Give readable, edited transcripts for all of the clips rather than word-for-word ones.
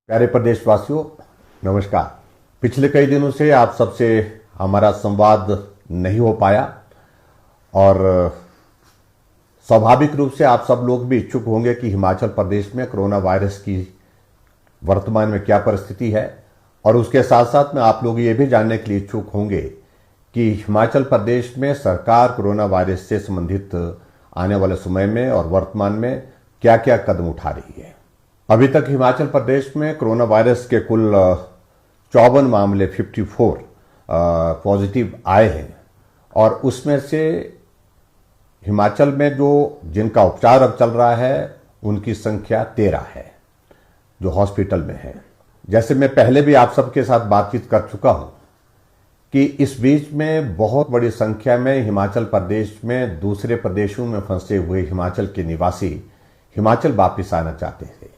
प्यारे प्रदेशवासियों, नमस्कार। पिछले कई दिनों से आप सबसे हमारा संवाद नहीं हो पाया और स्वाभाविक रूप से आप सब लोग भी इच्छुक होंगे कि हिमाचल प्रदेश में कोरोना वायरस की वर्तमान में क्या परिस्थिति है, और उसके साथ साथ में आप लोग ये भी जानने के लिए इच्छुक होंगे कि हिमाचल प्रदेश में सरकार कोरोना वायरस से संबंधित आने वाले समय में और वर्तमान में क्या क्या कदम उठा रही है। अभी तक हिमाचल प्रदेश में कोरोना वायरस के कुल 54 मामले 54 पॉजिटिव आए हैं, और उसमें से हिमाचल में जिनका उपचार अब चल रहा है उनकी संख्या 13 है जो हॉस्पिटल में है। जैसे मैं पहले भी आप सबके साथ बातचीत कर चुका हूं कि इस बीच में बहुत बड़ी संख्या में हिमाचल प्रदेश में दूसरे प्रदेशों में फंसे हुए हिमाचल के निवासी हिमाचल वापिस आना चाहते थे,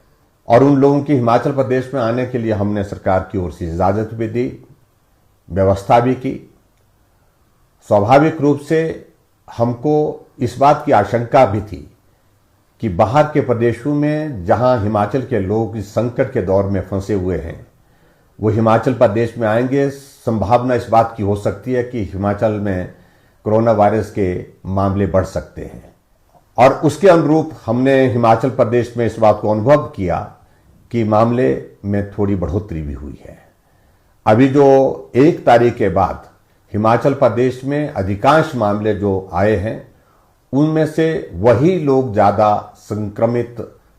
और उन लोगों की हिमाचल प्रदेश में आने के लिए हमने सरकार की ओर से इजाजत भी दी, व्यवस्था भी की। स्वाभाविक रूप से हमको इस बात की आशंका भी थी कि बाहर के प्रदेशों में जहां हिमाचल के लोग इस संकट के दौर में फंसे हुए हैं वो हिमाचल प्रदेश में आएंगे। संभावना इस बात की हो सकती है कि हिमाचल में कोरोना वायरस के मामले बढ़ सकते हैं, और उसके अनुरूप हमने हिमाचल प्रदेश में इस बात को अनुभव किया कि मामले में थोड़ी बढ़ोतरी भी हुई है। अभी जो 1 तारीख के बाद हिमाचल प्रदेश में अधिकांश मामले जो आए हैं उनमें से वही लोग ज्यादा संक्रमित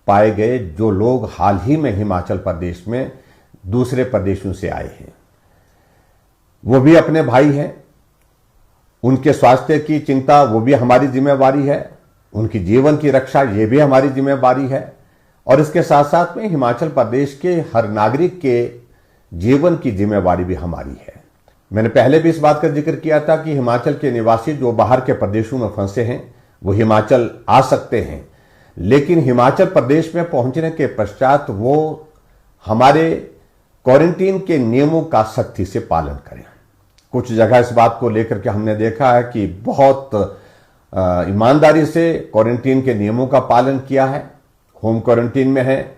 पाए गए जो लोग हाल ही में हिमाचल प्रदेश में दूसरे प्रदेशों से आए हैं। वो भी अपने भाई हैं, उनके स्वास्थ्य की चिंता वो भी हमारी जिम्मेवारी है, उनकी जीवन की रक्षा ये भी हमारी जिम्मेवारी है, और इसके साथ साथ में हिमाचल प्रदेश के हर नागरिक के जीवन की जिम्मेवारी भी हमारी है। मैंने पहले भी इस बात का जिक्र किया था कि हिमाचल के निवासी जो बाहर के प्रदेशों में फंसे हैं वो हिमाचल आ सकते हैं, लेकिन हिमाचल प्रदेश में पहुंचने के पश्चात वो हमारे क्वारंटीन के नियमों का सख्ती से पालन करें। कुछ जगह इस बात को लेकर के हमने देखा है कि बहुत ईमानदारी से क्वारंटीन के नियमों का पालन किया है, होम क्वारंटीन में है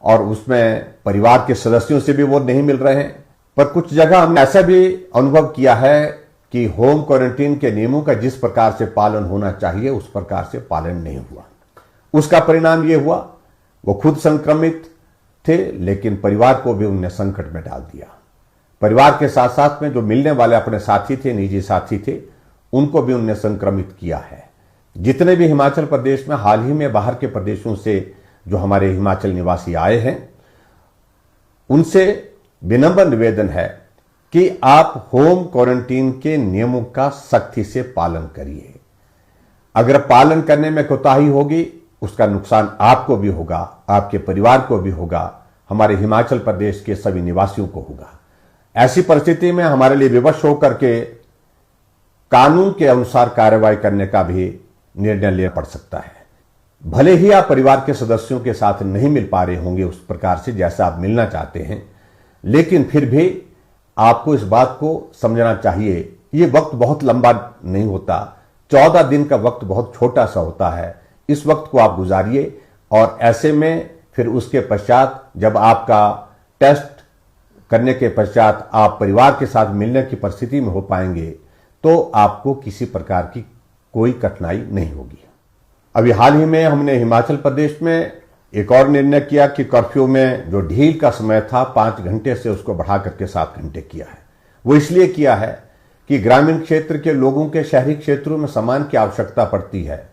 और उसमें परिवार के सदस्यों से भी वो नहीं मिल रहे हैं। पर कुछ जगह हमने ऐसा भी अनुभव किया है कि होम क्वारंटीन के नियमों का जिस प्रकार से पालन होना चाहिए उस प्रकार से पालन नहीं हुआ। उसका परिणाम ये हुआ वो खुद संक्रमित थे, लेकिन परिवार को भी उन्होंने संकट में डाल दिया। परिवार के साथ साथ में जो मिलने वाले अपने साथी थे, निजी साथी थे, उनको भी उन्होंने संक्रमित किया है। जितने भी हिमाचल प्रदेश में हाल ही में बाहर के प्रदेशों से जो हमारे हिमाचल निवासी आए हैं उनसे विनम्र निवेदन है कि आप होम क्वारंटीन के नियमों का सख्ती से पालन करिए। अगर पालन करने में कोताही होगी उसका नुकसान आपको भी होगा, आपके परिवार को भी होगा, हमारे हिमाचल प्रदेश के सभी निवासियों को होगा। ऐसी परिस्थिति में हमारे लिए विवश होकर के कानून के अनुसार कार्रवाई करने का भी निर्णय लेना पड़ सकता है। भले ही आप परिवार के सदस्यों के साथ नहीं मिल पा रहे होंगे उस प्रकार से जैसा आप मिलना चाहते हैं, लेकिन फिर भी आपको इस बात को समझना चाहिए ये वक्त बहुत लंबा नहीं होता, 14 दिन का वक्त बहुत छोटा सा होता है। इस वक्त को आप गुजारिए, और ऐसे में फिर उसके पश्चात जब आपका टेस्ट करने के पश्चात आप परिवार के साथ मिलने की परिस्थिति में हो पाएंगे तो आपको किसी प्रकार की कोई कठिनाई नहीं होगी। अभी हाल ही में हमने हिमाचल प्रदेश में एक और निर्णय किया कि कर्फ्यू में जो ढील का समय था 5 घंटे से उसको बढ़ा करके 7 घंटे किया है। वो इसलिए किया है कि ग्रामीण क्षेत्र के लोगों के शहरी क्षेत्रों में सामान की आवश्यकता पड़ती है।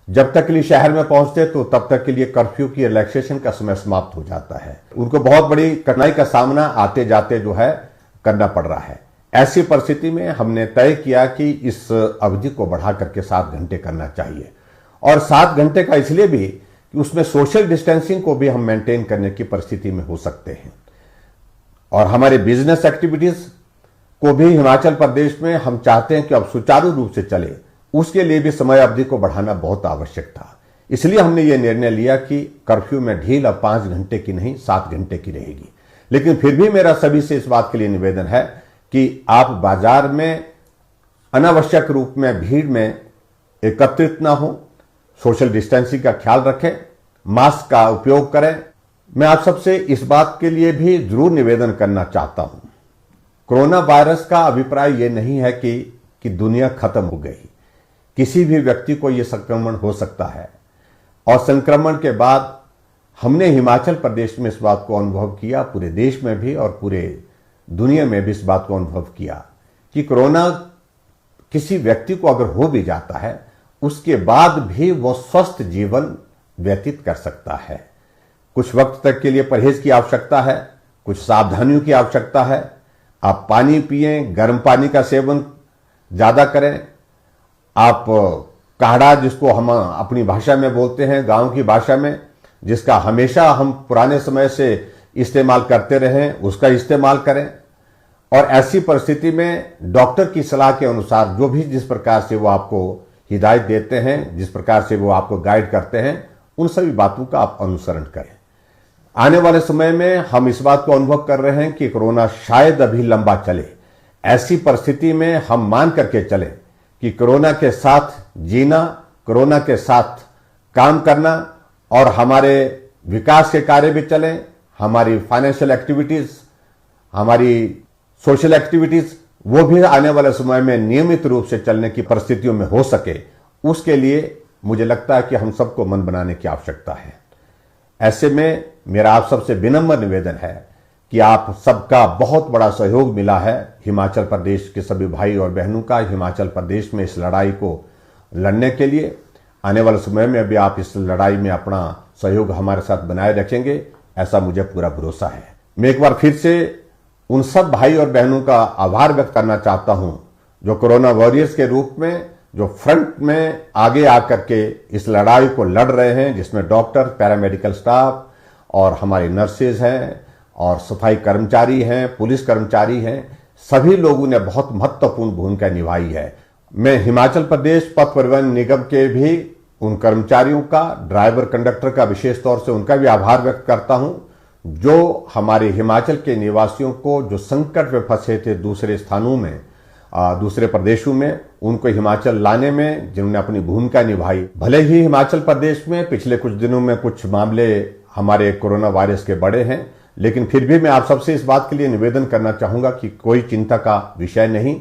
जब तक के लिए शहर में पहुंचते तो तब तक के लिए कर्फ्यू की रिलैक्सेशन का समय समाप्त हो जाता है। उनको बहुत बड़ी कठिनाई का सामना आते जाते जो है करना पड़ रहा है। ऐसी परिस्थिति में हमने तय किया कि इस अवधि को बढ़ा करके 7 घंटे करना चाहिए, और 7 घंटे का इसलिए भी कि उसमें सोशल डिस्टेंसिंग को भी हम मेंटेन करने की परिस्थिति में हो सकते हैं, और हमारे बिजनेस एक्टिविटीज को भी हिमाचल प्रदेश में हम चाहते हैं कि अब सुचारू रूप से चले, उसके लिए भी समय अवधि को बढ़ाना बहुत आवश्यक था। इसलिए हमने ये निर्णय लिया कि कर्फ्यू में ढील अब 5 घंटे की नहीं 7 घंटे की रहेगी। लेकिन फिर भी मेरा सभी से इस बात के लिए निवेदन है कि आप बाजार में अनावश्यक रूप में भीड़ में एकत्रित ना हो, सोशल डिस्टेंसिंग का ख्याल रखें, मास्क का उपयोग करें, मैं आप सबसे इस बात के लिए भी जरूर निवेदन करना चाहता हूं, कोरोना वायरस का अभिप्राय यह नहीं है कि दुनिया खत्म हो गई। किसी भी व्यक्ति को यह संक्रमण हो सकता है और संक्रमण के बाद हमने हिमाचल प्रदेश में इस बात को अनुभव किया, पूरे देश में भी और पूरे दुनिया में भी इस बात को अनुभव किया कि कोरोना किसी व्यक्ति को अगर हो भी जाता है उसके बाद भी वो स्वस्थ जीवन व्यतीत कर सकता है। कुछ वक्त तक के लिए परहेज की आवश्यकता है, कुछ सावधानियों की आवश्यकता है। आप पानी पिएं, गर्म पानी का सेवन ज्यादा करें। आप काढ़ा, जिसको हम अपनी भाषा में बोलते हैं, गांव की भाषा में, जिसका हमेशा हम पुराने समय से इस्तेमाल करते रहे, उसका इस्तेमाल करें। और ऐसी परिस्थिति में डॉक्टर की सलाह के अनुसार जो भी जिस प्रकार से वो आपको हिदायत देते हैं, जिस प्रकार से वो आपको गाइड करते हैं, उन सभी बातों का आप अनुसरण करें। आने वाले समय में हम इस बात को अनुभव कर रहे हैं कि कोरोना शायद अभी लंबा चले। ऐसी परिस्थिति में हम मान करके चलें कि कोरोना के साथ जीना, कोरोना के साथ काम करना और हमारे विकास के कार्य भी चलें, हमारी फाइनेंशियल एक्टिविटीज, हमारी सोशल एक्टिविटीज, वो भी आने वाले समय में नियमित रूप से चलने की परिस्थितियों में हो सके, उसके लिए मुझे लगता है कि हम सबको मन बनाने की आवश्यकता है। ऐसे में मेरा आप सबसे विनम्र निवेदन है कि आप सबका बहुत बड़ा सहयोग मिला है, हिमाचल प्रदेश के सभी भाई और बहनों का, हिमाचल प्रदेश में इस लड़ाई को लड़ने के लिए। आने वाले समय में भी आप इस लड़ाई में अपना सहयोग हमारे साथ बनाए रखेंगे, ऐसा मुझे पूरा भरोसा है। मैं एक बार फिर से उन सब भाई और बहनों का आभार व्यक्त करना चाहता हूं जो कोरोना वॉरियर्स के रूप में, जो फ्रंट में आगे आकर के इस लड़ाई को लड़ रहे हैं, जिसमें डॉक्टर, पैरामेडिकल स्टाफ और हमारी नर्सेज हैं और सफाई कर्मचारी हैं, पुलिस कर्मचारी हैं। सभी लोगों ने बहुत महत्वपूर्ण भूमिका निभाई है। मैं हिमाचल प्रदेश पथ परिवहन निगम के भी उन कर्मचारियों का, ड्राइवर कंडक्टर का विशेष तौर से उनका भी आभार व्यक्त करता हूं, जो हमारे हिमाचल के निवासियों को जो संकट में फंसे थे दूसरे स्थानों में, दूसरे प्रदेशों में, उनको हिमाचल लाने में जिन्होंने अपनी भूमिका निभाई। भले ही हिमाचल प्रदेश में पिछले कुछ दिनों में कुछ मामले हमारे कोरोना वायरस के बढ़े हैं, लेकिन फिर भी मैं आप सबसे इस बात के लिए निवेदन करना चाहूंगा कि कोई चिंता का विषय नहीं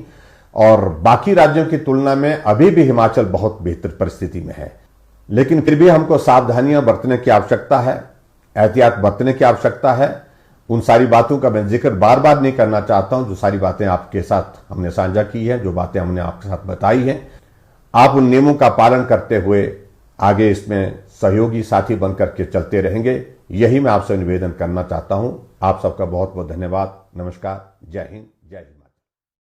और बाकी राज्यों की तुलना में अभी भी हिमाचल बहुत बेहतर परिस्थिति में है। लेकिन फिर भी हमको सावधानियां बरतने की आवश्यकता है, एहतियात बरतने की आवश्यकता है। उन सारी बातों का मैं जिक्र बार बार नहीं करना चाहता हूं, जो सारी बातें आपके साथ हमने साझा की है, जो बातें हमने आपके साथ बताई हैं। आप उन नियमों का पालन करते हुए आगे इसमें सहयोगी साथी बनकर के चलते रहेंगे, यही मैं आपसे निवेदन करना चाहता हूं। आप सबका बहुत बहुत धन्यवाद। नमस्कार। जय हिंद, जय हिंद।